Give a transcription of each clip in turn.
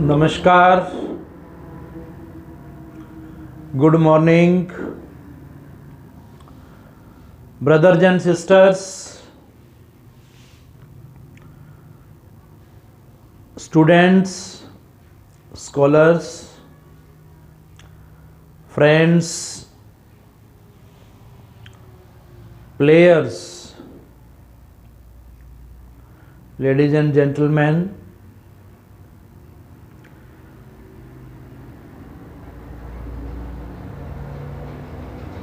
नमस्कार, good morning, brothers and sisters, students, scholars, friends, players, ladies and gentlemen,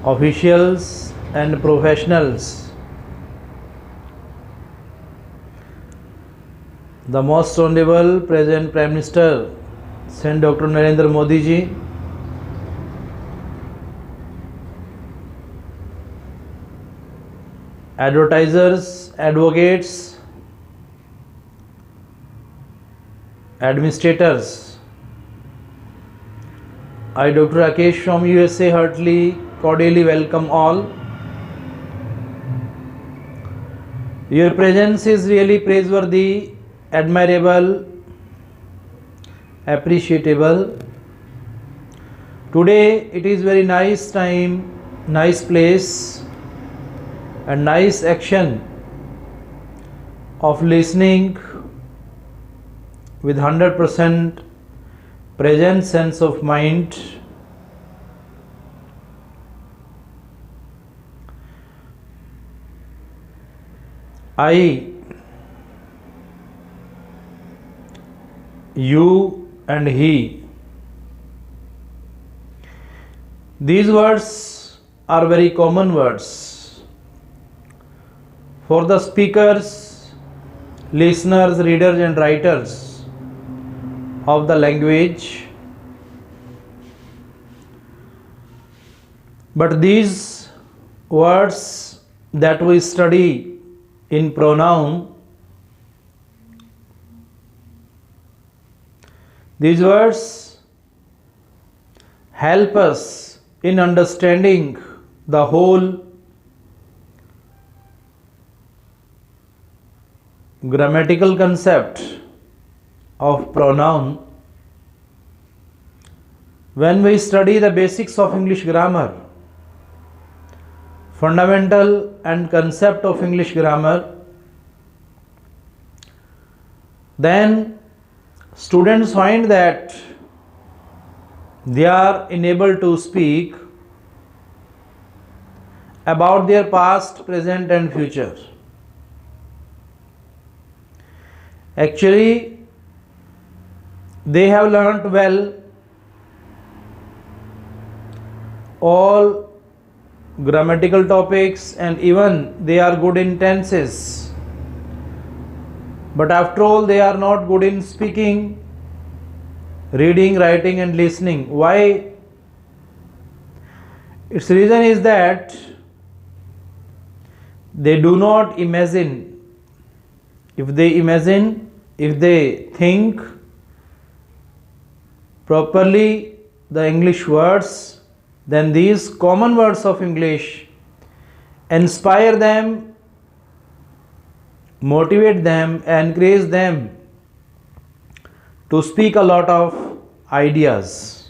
officials and professionals, the most honorable present Prime Minister Saint Dr. Narendra Modi ji, advertisers, advocates, administrators, I Dr. Rakesh from USA heartily cordially welcome all. Your presence is really praiseworthy, admirable, appreciable. Today it is very nice time, nice place and nice action of listening with 100% present sense of mind. I, you and he. These words are very common words for the speakers, listeners, readers and writers of the language. But these words that we study in pronoun, these words help us in understanding the whole grammatical concept of pronoun. When we study the basics of English grammar, fundamental and concept of English grammar, then students find that they are enabled to speak about their past, present and future. Actually, they have learnt well all grammatical topics and even they are good in tenses, but after all they are not good in speaking, reading, writing and listening. Why? Its reason is that they do not imagine. If they imagine, if they think properly the English words, then these common words of English inspire them, motivate them, encourage them to speak a lot of ideas.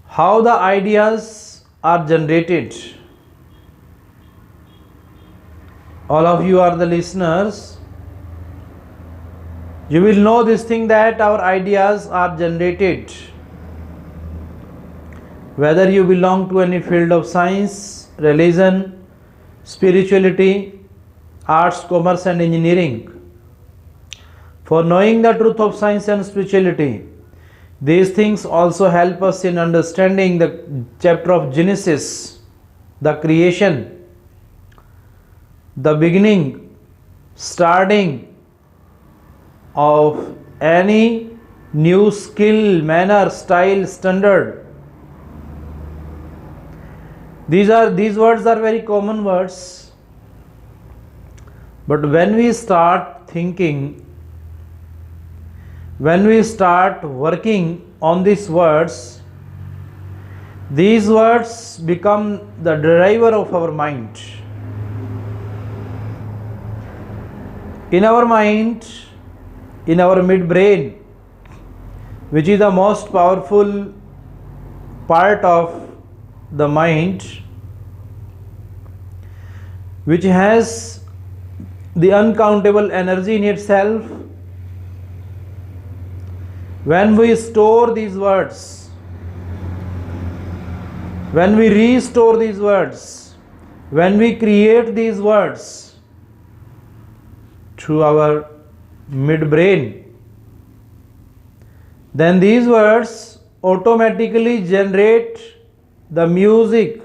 How the ideas are generated? All of you are the listeners. You will know this thing that our ideas are generated. Whether you belong to any field of science, religion, spirituality, arts, commerce and engineering. For knowing the truth of science and spirituality, these things also help us in understanding the chapter of Genesis, the creation, the beginning, starting of any new skill, manner, style, standard. These words are very common words, but when we start thinking, when we start working on these words become the driver of our mind. In our mind, in our midbrain, which is the most powerful part of the mind, which has the uncountable energy in itself. When we store these words, when we restore these words, when we create these words through our midbrain, then these words automatically generate the music,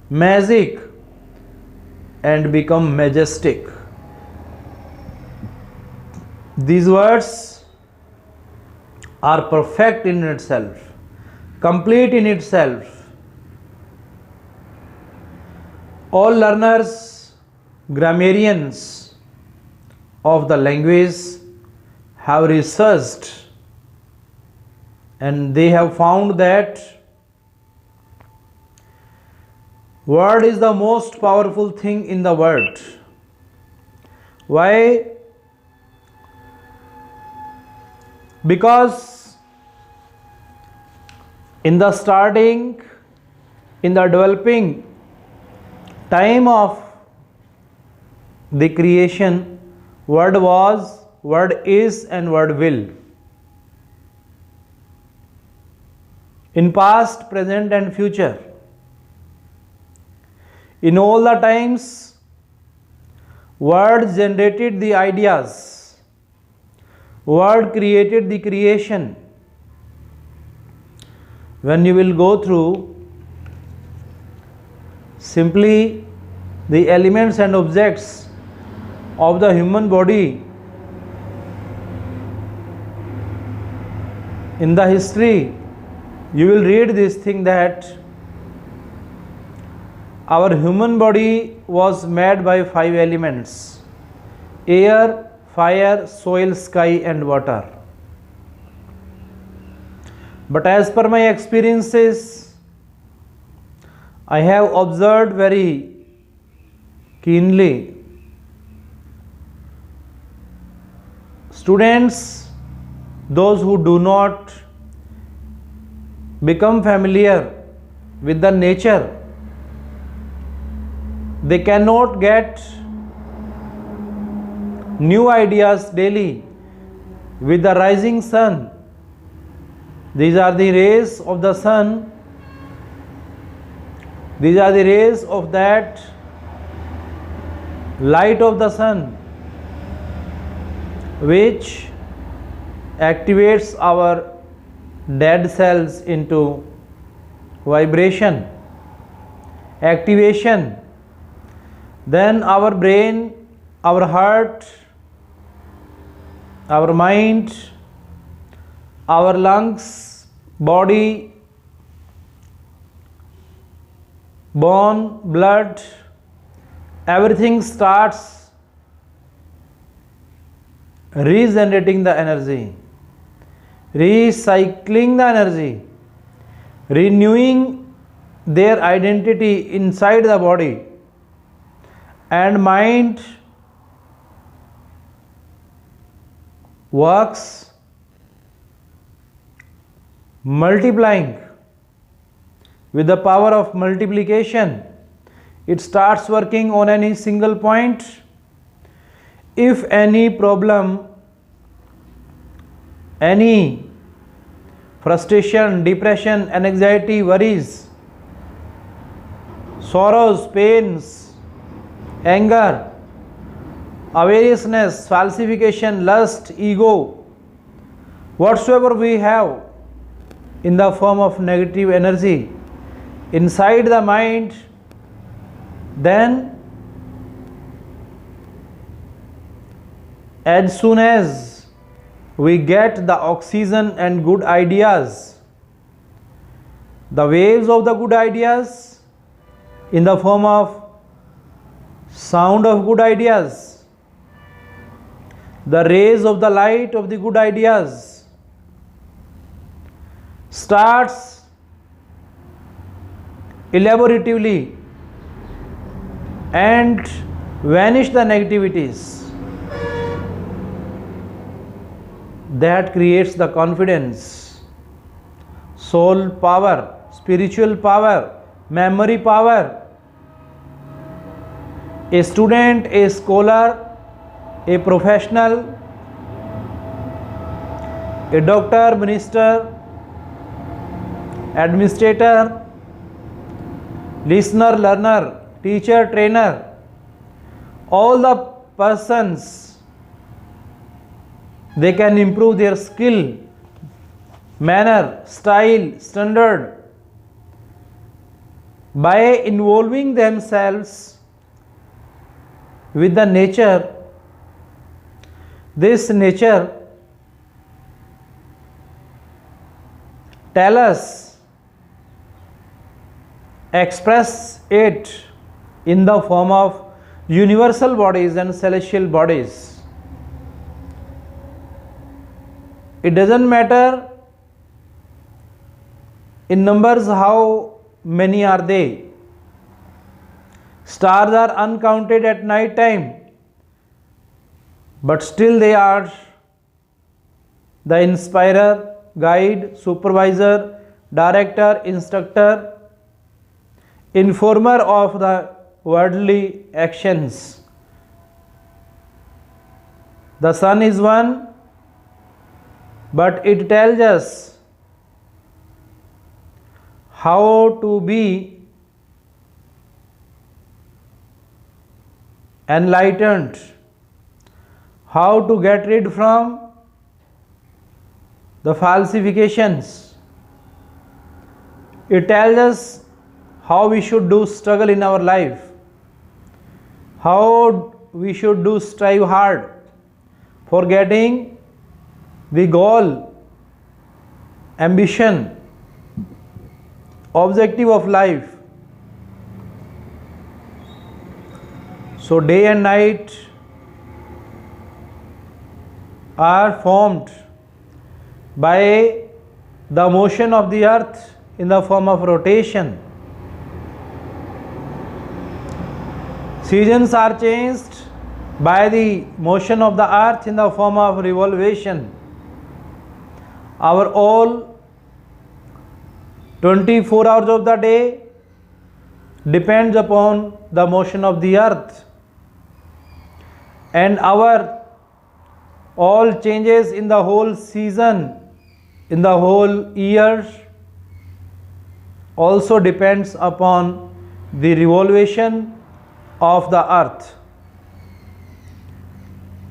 magic, and become majestic. These words are perfect in itself, complete in itself. All learners, grammarians of the language have researched, and they have found that word is the most powerful thing in the world. Why? Because in the starting, in the developing time of the creation, word was, word is, and word will. In past, present, and future, in all the times, word generated the ideas, word created the creation. When you will go through simply the elements and objects of the human body in the history, you will read this thing that our human body was made by 5 elements: air, fire, soil, sky, and water. But as per my experiences, I have observed very keenly, students, those who do not become familiar with the nature, they cannot get new ideas daily. With the rising sun, these are the rays of the sun, these are the rays of that light of the sun, which activates our dead cells into vibration, activation. Then our brain, our heart, our mind, our lungs, body, bone, blood, everything starts regenerating the energy, recycling the energy, renewing their identity inside the body, and mind works multiplying with the power of multiplication. It starts working on any single point. If any problem, any frustration, depression, anxiety, worries, sorrows, pains, anger, avariciousness, falsification, lust, ego, whatsoever we have in the form of negative energy inside the mind, then as soon as we get the oxygen and good ideas, the waves of the good ideas in the form of sound of good ideas, the rays of the light of the good ideas starts elaboratively and vanish the negativities. that creates the confidence, soul power, spiritual power, memory power. A student, a scholar, a professional, a doctor, minister, administrator, listener, learner, teacher, trainer, all the persons, they can improve their skill, manner, style, standard by involving themselves with the nature. This nature tell us, express it in the form of universal bodies and celestial bodies. It doesn't matter in numbers how many are they. Stars are uncounted at night time, but still they are the inspirer, guide, supervisor, director, instructor, informer of the worldly actions. The sun is one, but it tells us how to be enlightened, how to get rid from the falsifications. It tells us how we should do struggle in our life, how we should do strive hard for getting the goal, ambition, objective of life. So day and night are formed by the motion of the earth in the form of rotation. Seasons are changed by the motion of the earth in the form of revolution. Our all 24 hours of the day depends upon the motion of the earth, and our all changes in the whole season, in the whole year, also depends upon the revolution of the earth.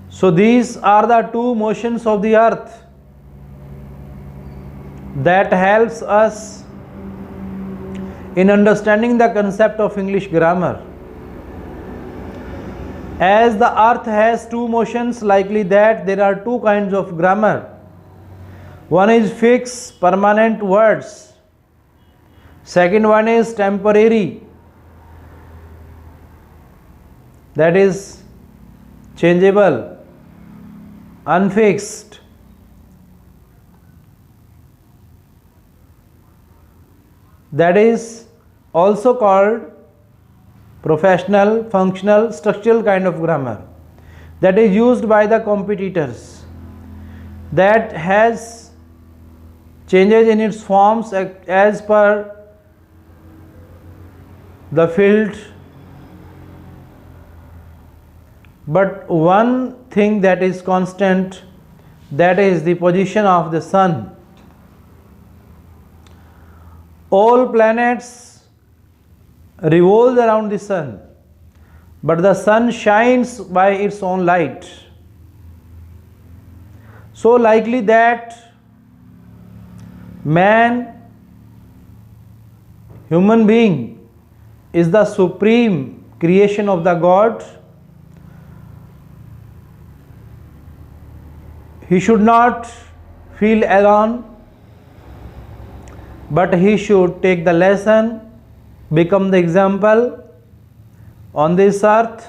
So these are the two motions of the earth that helps us in understanding the concept of English grammar. As the earth has two motions, likely that there are two kinds of grammar. One is fixed, permanent words. Second one is temporary, that is changeable, unfixed. That is also called professional, functional, structural kind of grammar, that is used by the competitors, that has changes in its forms as per the field. But one thing that is constant, that is the position of the sun. All planets revolve around the sun, but the sun shines by its own light. So likely that man, human being, is the supreme creation of the God. He should not feel alone, but he should take the lesson, become the example on this earth.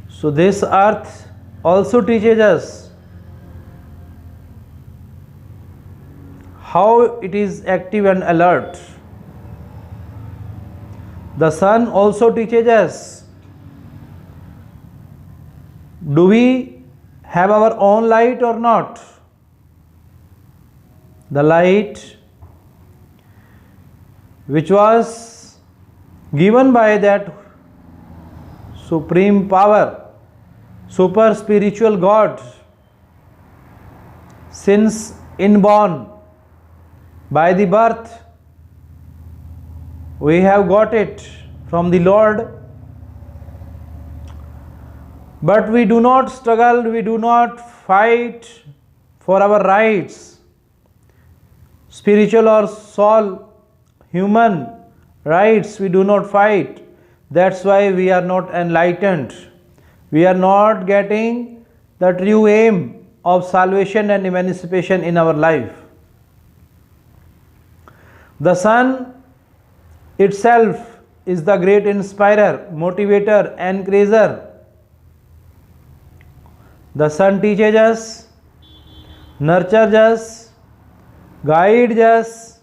So this earth also teaches us how it is active and alert. The sun also teaches us, do we have our own light or not? The light which was given by that supreme power, super spiritual God, since inborn, by the birth, we have got it from the Lord. But we do not struggle, we do not fight for our rights, spiritual or soul, human rights, we do not fight. That's why we are not enlightened. We are not getting the true aim of salvation and emancipation in our life. The sun itself is the great inspirer, motivator, encourager. The sun teaches us, nurtures us, guides us,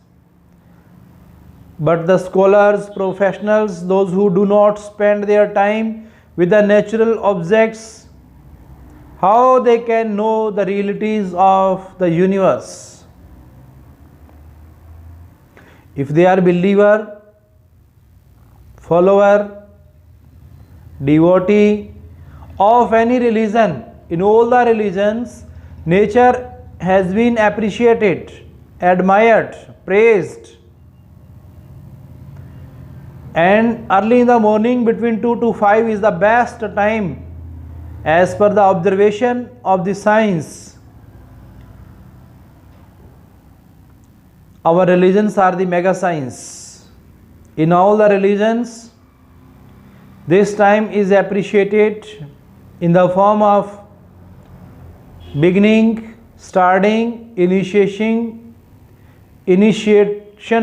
but the scholars, professionals, those who do not spend their time with the natural objects, how they can know the realities of the universe? If they are believer, follower, devotee of any religion, in all the religions, nature has been appreciated, admired, praised. And early in the morning between 2 to 5 is the best time as per the observation of the science. Our religions are the mega science. In all the religions, this time is appreciated in the form of beginning, starting, initiation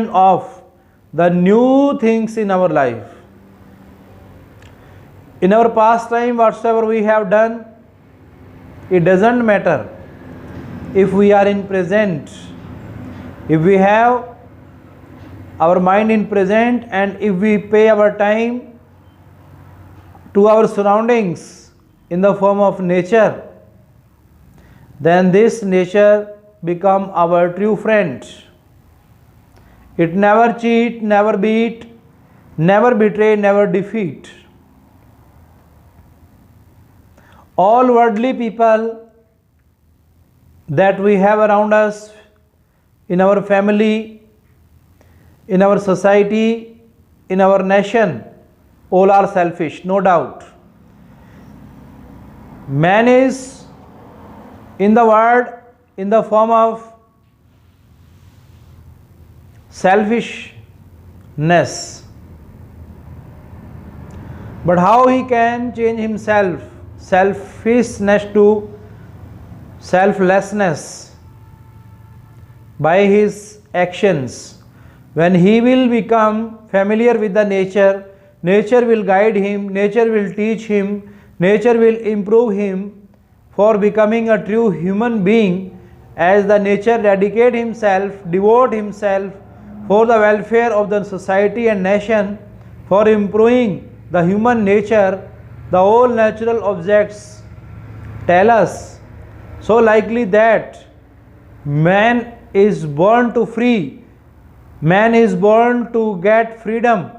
of the new things in our life. In our past time, whatsoever we have done, it doesn't matter. If we are in present, if we have our mind in present, and if we pay our time to our surroundings in the form of nature, then this nature become our true friend. It never cheat, never beat, never betray, never defeat. All worldly people that we have around us, in our family, in our society, in our nation, all are selfish, no doubt. Man is in the world in the form of selfishness. But how he can change himself, selfishness to selflessness? By his actions. When he will become familiar with the nature, nature will guide him, nature will teach him, nature will improve him for becoming a true human being, as the nature dedicate himself, devote himself for the welfare of the society and nation, for improving the human nature. The all natural objects tell us so likely that man is born to free, man is born to get freedom,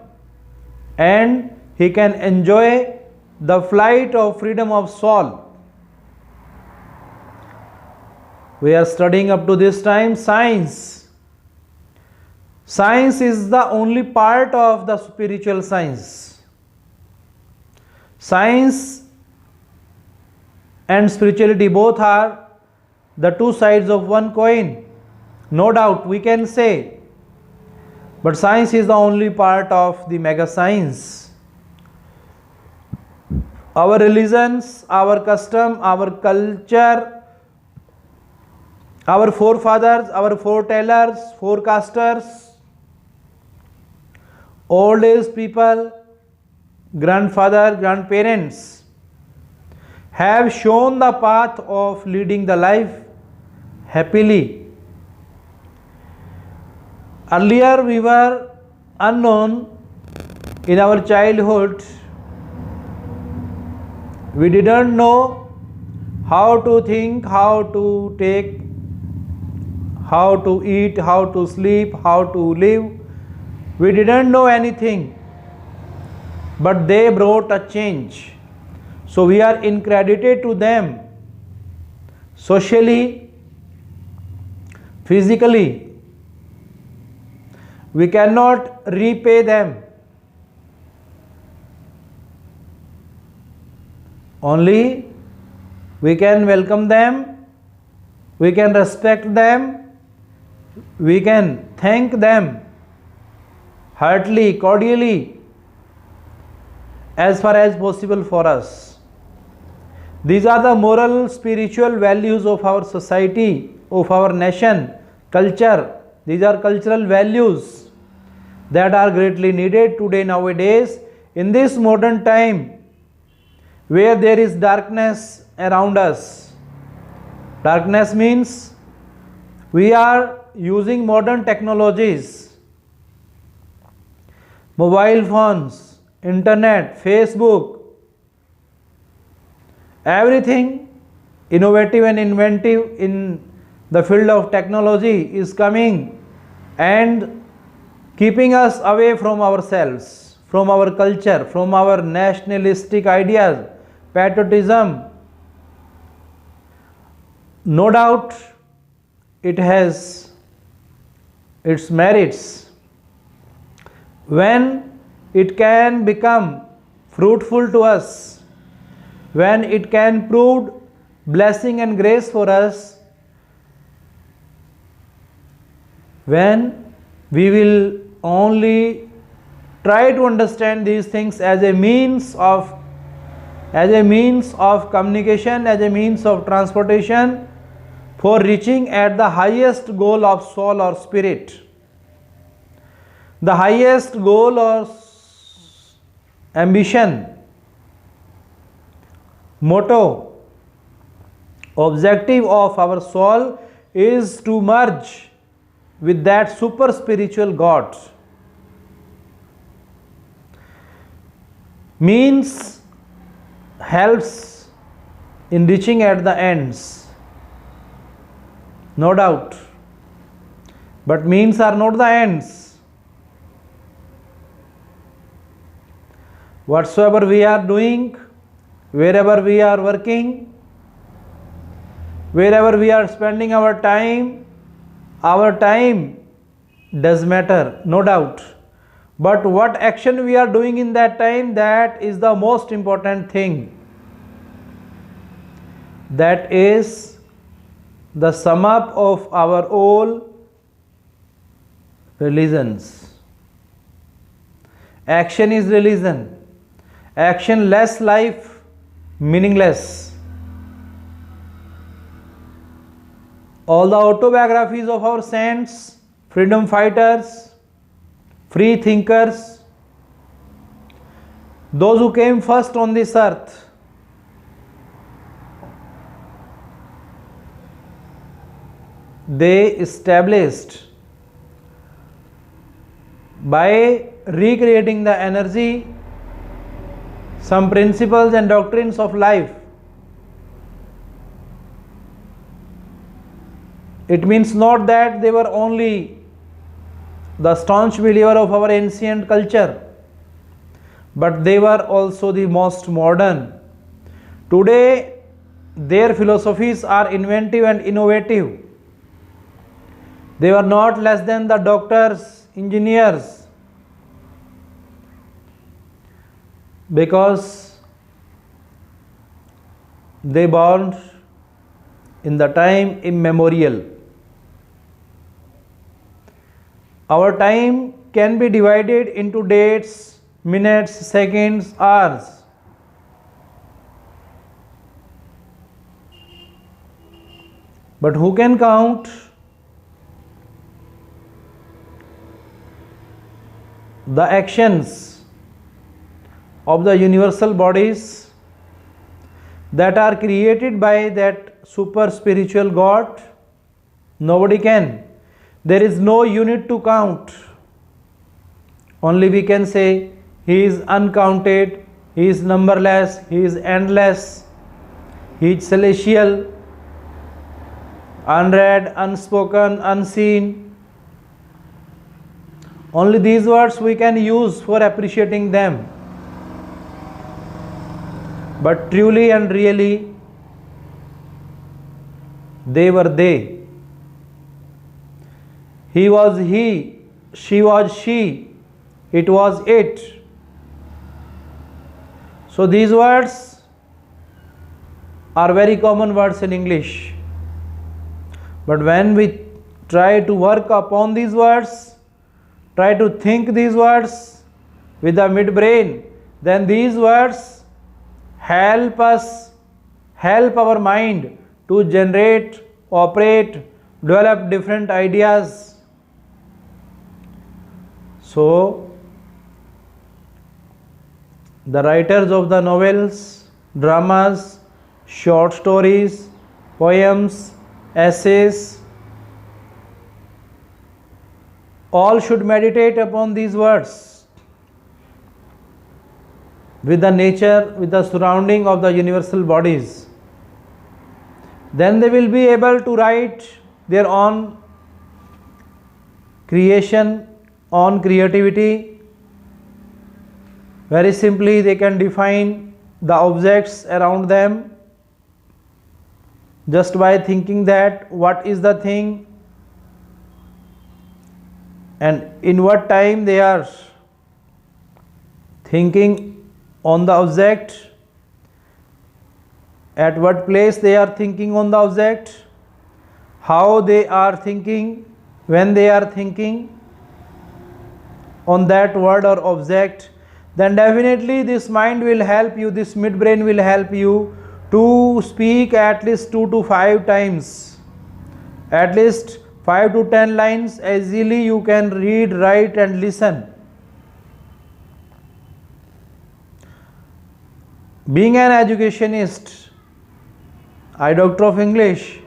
and he can enjoy the flight of freedom of soul. We are studying up to this time science. Science is the only part of the spiritual science. Science and spirituality both are the two sides of one coin. No doubt we can say. But science is the only part of the mega science. Our religions, our custom, our culture, our forefathers, our foretellers, forecasters, old age people, grandfather, grandparents have shown the path of leading the life happily. Earlier we were unknown in our childhood. We didn't know how to think, how to take, how to eat, how to sleep, how to live. We didn't know anything, but they brought a change. So we are incredited to them socially, physically. We cannot repay them. Only we can welcome them, we can respect them, we can thank them heartily, cordially, as far as possible for us. These are the moral, spiritual values of our society, of our nation, culture. These are cultural values that are greatly needed today, nowadays, in this modern time where there is darkness around us. Darkness means we are using modern technologies, mobile phones, internet, Facebook, everything innovative and inventive in the field of technology is coming and keeping us away from ourselves, from our culture, from our nationalistic ideas, patriotism. No doubt it has its merits when it can become fruitful to us, when it can prove blessing and grace for us, when we will only try to understand these things as a means of communication, as a means of transportation for reaching at the highest goal of soul or spirit. The highest goal or ambition, motto, objective of our soul is to merge with that super spiritual God. Means helps in reaching at the ends, no doubt, but means are not the ends. Whatsoever we are doing, wherever we are working, wherever we are spending our time does matter, no doubt. But what action we are doing in that time, that is the most important thing. That is the sum up of our all religions. Action is religion. Actionless life, meaningless. All the autobiographies of our saints, freedom fighters, free thinkers, those who came first on this earth, they established by recreating the energy some principles and doctrines of life. It means not that they were only the staunch believer of our ancient culture, but they were also the most modern. Today, their philosophies are inventive and innovative. They were not less than the doctors, engineers, because they born in the time immemorial. Our time can be divided into dates, minutes, seconds, hours. But who can count the actions of the universal bodies that are created by that super spiritual God? Nobody can. There is no unit to count. Only we can say He is uncounted, He is numberless, He is endless, each celestial, unread, unspoken, unseen. Only these words we can use for appreciating them. But truly and really, they were they. He was he, she was she, it was it. So these words are very common words in English. But when we try to work upon these words, try to think these words with the midbrain, then these words help us, help our mind to generate, operate, develop different ideas. So, the writers of the novels, dramas, short stories, poems, essays, all should meditate upon these words with the nature, with the surrounding of the universal bodies. Then they will be able to write their own creation, own creativity. Very simply, they can define the objects around them just by thinking that what is the thing and in what time they are thinking on the object, at what place they are thinking on the object, how they are thinking, when they are thinking on that word or object, then definitely this mind will help you, this midbrain will help you to speak at least 2 to 5 times, at least 5 to 10 lines. Easily you can read, write and listen. Being an educationist, I Doctor of English,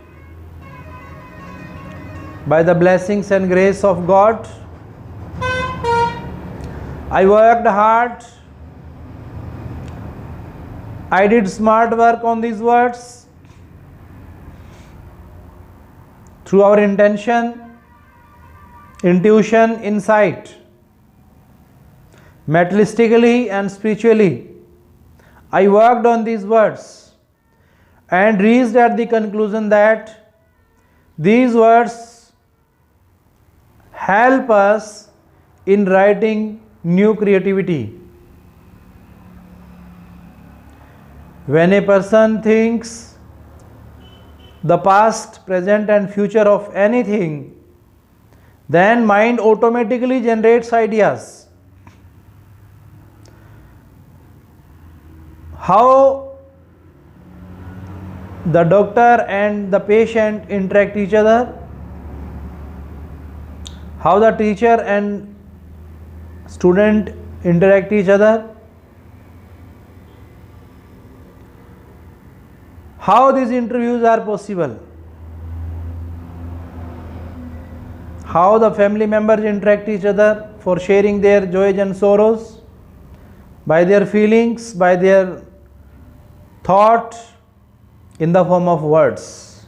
by the blessings and grace of God, I worked hard, I did smart work on these words through our intention, intuition, insight, materialistically and spiritually. I worked on these words and reached at the conclusion that these words help us in writing new creativity. When a person thinks the past, present and future of anything, then mind automatically generates ideas. How the doctor and the patient interact each other, how the teacher and student interact each other, how these interviews are possible, how the family members interact each other for sharing their joys and sorrows by their feelings, by their thought in the form of words.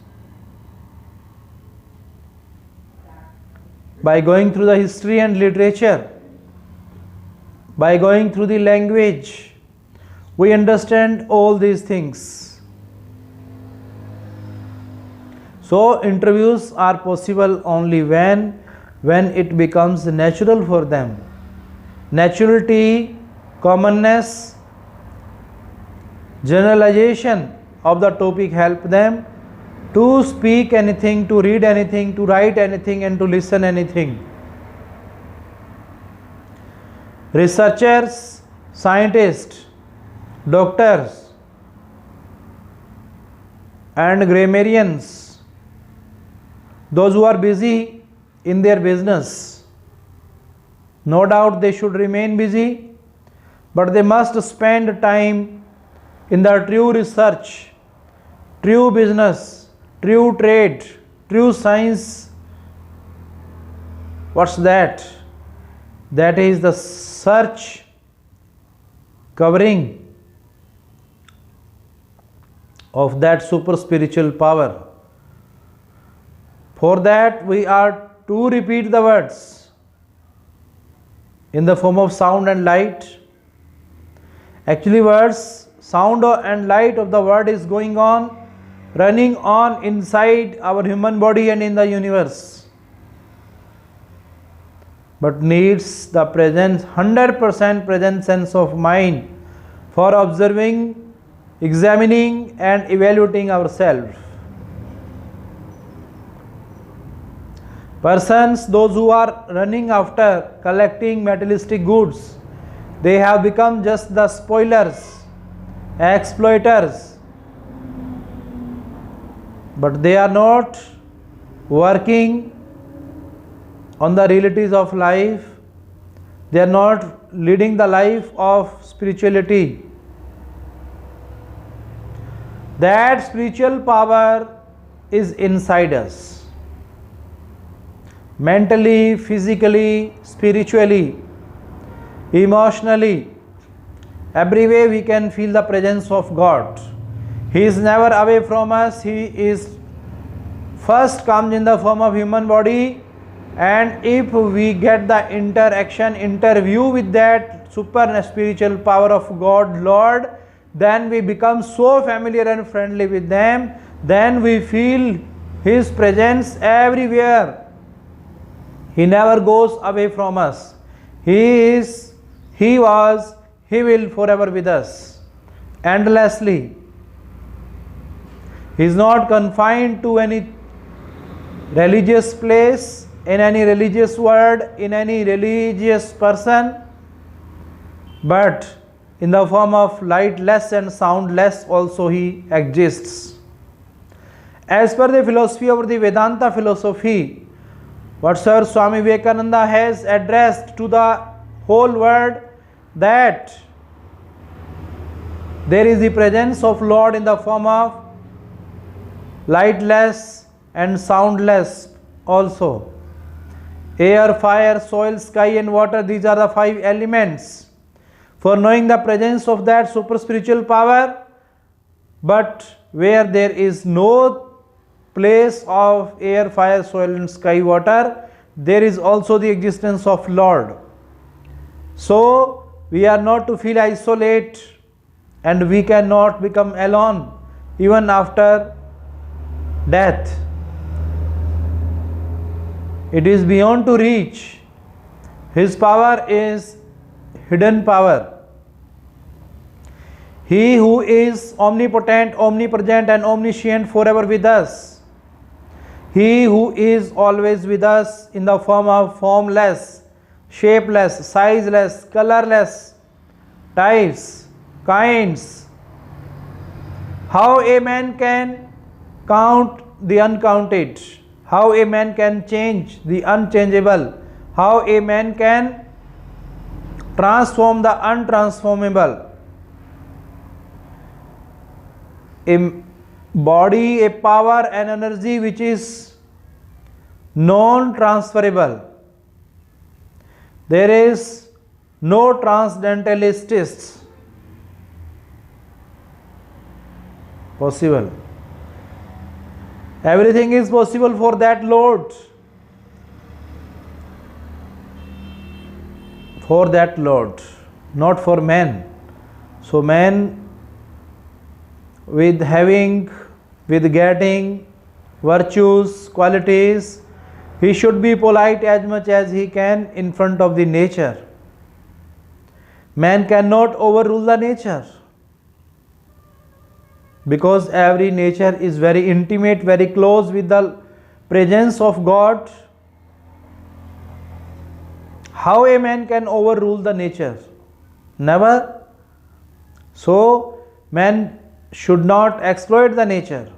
By going through the history and literature, by going through the language, we understand all these things. So interviews are possible only when it becomes natural for them. Naturality, commonness, generalization of the topic help them to speak anything, to read anything, to write anything and to listen anything. Researchers, scientists, doctors and grammarians, those who are busy in their business, no doubt they should remain busy, but they must spend time in the true research, true business, true trade, true science. What's that? That is the search covering of that super spiritual power. For that we are to repeat the words in the form of sound and light. Actually words, sound and light of the word is going on, running on inside our human body and in the universe, but needs the presence, 100% present sense of mind for observing, examining and evaluating ourselves. Persons, those who are running after collecting materialistic goods, they have become just the spoilers, exploiters, but they are not working on the realities of life. They are not leading the life of spirituality. That spiritual power is inside us. Mentally, physically, spiritually, emotionally, every way we can feel the presence of God. He is never away from us. He is first comes in the form of human body, and if we get the interview with that super spiritual power of God, Lord, then we become so familiar and friendly with them, then we feel His presence everywhere. He never goes away from us. He is, He was, He will forever with us, endlessly. He is not confined to any religious place, in any religious word, in any religious person, but in the form of lightless and soundless also He exists. As per the philosophy of the Vedanta philosophy, what Sir Swami Vivekananda has addressed to the whole world, that there is the presence of Lord in the form of lightless and soundless also. Air, fire, soil, sky and water, these are the 5 elements for knowing the presence of that super spiritual power. But where there is no place of air, fire, soil and sky, water, there is also the existence of Lord. So we are not to feel isolate, and we cannot become alone even after death. It is beyond to reach. His power is hidden power. He who is omnipotent, omnipresent and omniscient forever with us. He who is always with us in the form of formless, shapeless, sizeless, colorless, types, kinds. How a man can count the uncounted? How a man can change the unchangeable? How a man can transform the untransformable? A body, a power, an energy which is non-transferable. There is no transcendentalists possible. Everything is possible for that Lord. For that Lord, not for man. So man, with getting virtues, qualities, he should be polite as much as he can in front of the nature. Man cannot overrule the nature, because every nature is very intimate, very close with the presence of God. How a man can overrule the nature? Never. So man should not exploit the nature.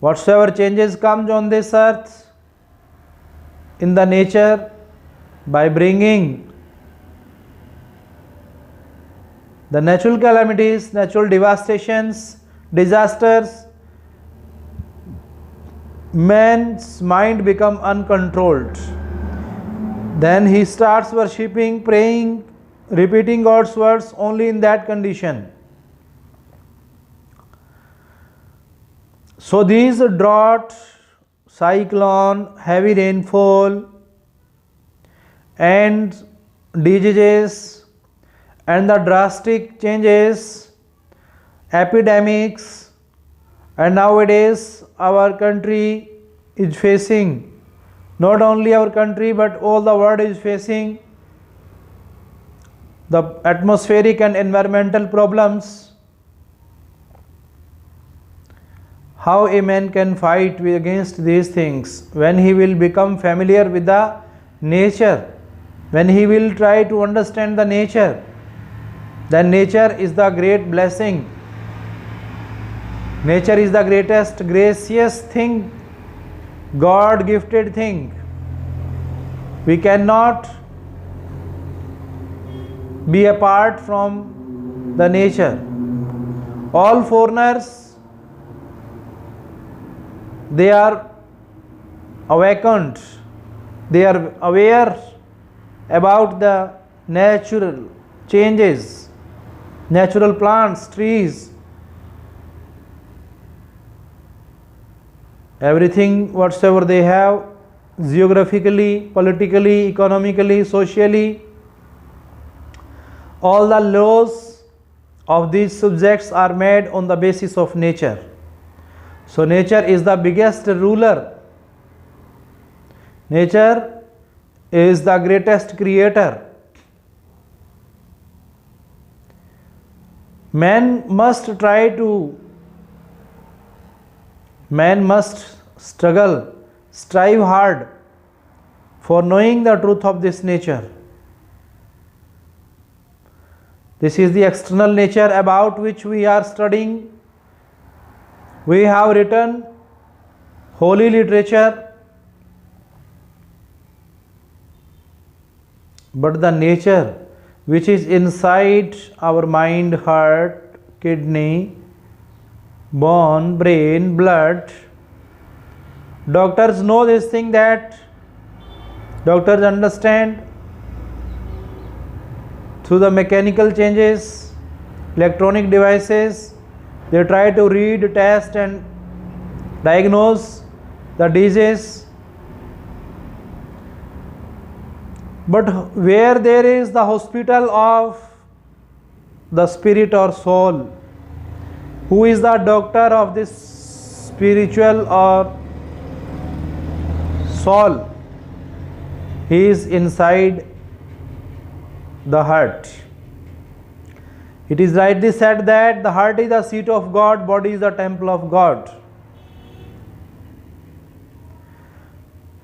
Whatsoever changes comes on this earth in the nature, by bringing the natural calamities, natural devastations, disasters, man's mind becomes uncontrolled. Then he starts worshipping, praying, repeating God's words only in that condition. So these drought, cyclone, heavy rainfall and diseases and the drastic changes, epidemics, and nowadays our country is facing, not only our country but all the world is facing the atmospheric and environmental problems. How a man can fight against these things? When he will become familiar with the nature, when he will try to understand the nature, then nature is the great blessing. Nature is the greatest gracious thing, God gifted thing. We cannot be apart from the nature. All foreigners, they are awakened, they are aware about the natural changes, natural plants, trees, everything whatsoever they have, geographically, politically, economically, socially, all the laws of these subjects are made on the basis of nature. So nature is the biggest ruler. Nature is the greatest creator. Man must struggle, strive hard for knowing the truth of this nature. This is the external nature about which we are studying. We have written holy literature, but the nature which is inside our mind, heart, kidney, bone, brain, blood, doctors know this thing, that doctors understand through the mechanical changes, electronic devices. They try to read, test and diagnose the disease. But where there is the hospital of the spirit or soul, who is the doctor of this spiritual or soul? He is inside the heart. It is rightly said that the heart is the seat of God, body is the temple of God.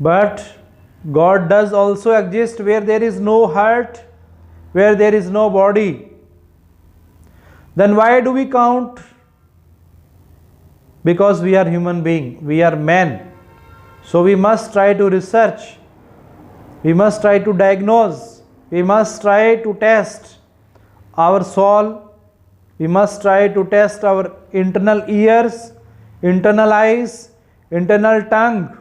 But God does also exist where there is no heart, where there is no body. Then why do we count? Because we are human beings, we are men. So we must try to research, we must try to diagnose, we must try to test our soul, we must try to test our internal ears, internal eyes, internal tongue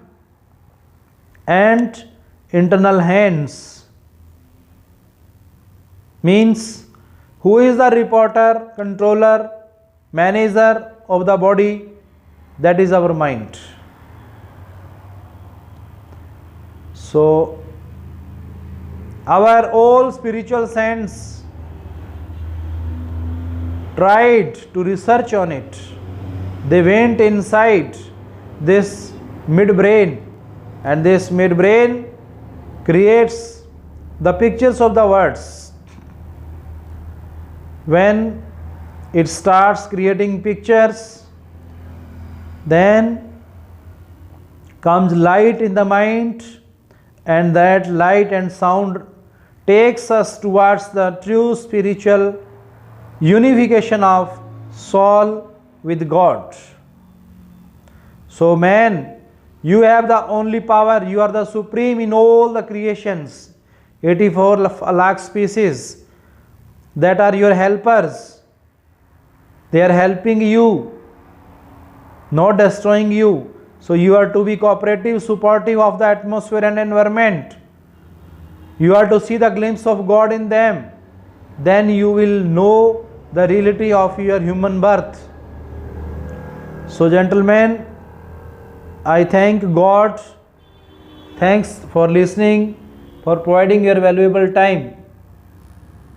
and internal hands. Means, who is the reporter, controller, manager of the body? That is our mind. So our all spiritual saints tried to research on it. They went inside this midbrain, and this midbrain creates the pictures of the words. When it starts creating pictures, then comes light in the mind, and that light and sound takes us towards the true spiritual unification of soul with God. So man, you have the only power, you are the supreme in all the creations, 84 lakh species that are your helpers. They are helping you, not destroying you. So you are to be cooperative, supportive of the atmosphere and environment. You are to see the glimpse of God in them. Then you will know the reality of your human birth. So gentlemen, I thank God. Thanks for listening, for providing your valuable time.